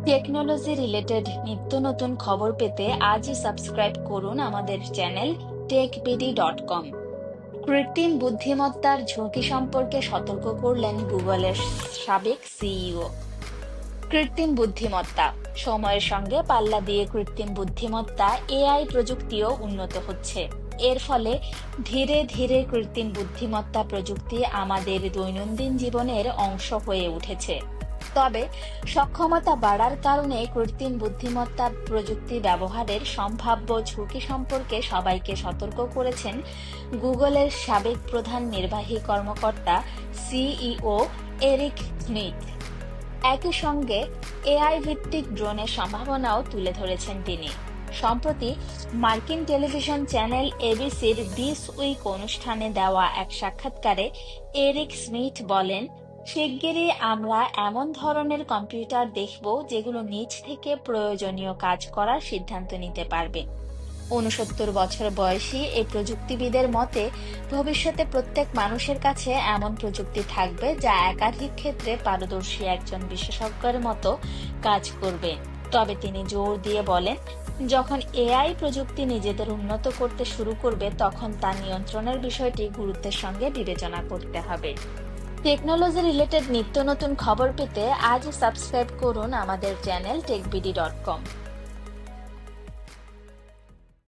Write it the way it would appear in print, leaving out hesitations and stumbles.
Technology related নিত্য নতুন খবর পেতে আজই সাবস্ক্রাইব করুন আমাদের চ্যানেল techbd.com। কৃত্রিম বুদ্ধিমত্তার ঝুঁকি সম্পর্কে সতর্ক করলেন গুগলের সাবেক সিইও। কৃত্রিম বুদ্ধিমত্তা সময়ের সঙ্গে পাল্লা দিয়ে কৃত্রিম বুদ্ধিমত্তা এআই প্রযুক্তিও উন্নত হচ্ছে। এর ফলে ধীরে ধীরে কৃত্রিম বুদ্ধিমত্তা প্রযুক্তি আমাদের দৈনন্দিন জীবনের অংশ হয়ে উঠেছে। তবে সক্ষমতা বাড়ার কারণে কৃত্রিম বুদ্ধিমত্তা প্রযুক্তি ব্যবহারের সম্ভাব্য ঝুঁকি সম্পর্কে সবাইকে সতর্ক করেছেন গুগলের সাবেক প্রধান নির্বাহী কর্মকর্তা সিইও এরিক স্মিথ। একই সঙ্গে এআই ভিত্তিক ড্রোনের সম্ভাবনাও তুলে ধরেছেন তিনি। সম্প্রতি মার্কিন টেলিভিশন চ্যানেল এবিসির দিস উইক অনুষ্ঠানে দেওয়া এক সাক্ষাৎকারে এরিক স্মিথ বলেন, শিগগিরই আমরা এমন ধরনের কম্পিউটার দেখব যেগুলো নিজ থেকে প্রয়োজনীয় কাজ করার সিদ্ধান্ত নিতে পারবে। ৬৯ বছর বয়সী এই প্রযুক্তিবিদের মতে, ভবিষ্যতে প্রত্যেক মানুষের কাছে এমন প্রযুক্তি থাকবে যা একাধিক ক্ষেত্রে পারদর্শী একজন বিশেষজ্ঞের মতো কাজ করবে। তবে তিনি জোর দিয়ে বলেন, যখন এআই প্রযুক্তি নিজেদের উন্নত করতে শুরু করবে তখন তা নিয়ন্ত্রণের বিষয়টি গুরুত্বের সঙ্গে বিবেচনা করতে হবে। টেকনোলজি রিলেটেড নিত্য নতুন খবর পেতে আজই সাবস্ক্রাইব করুন আমাদের চ্যানেল techbd.com।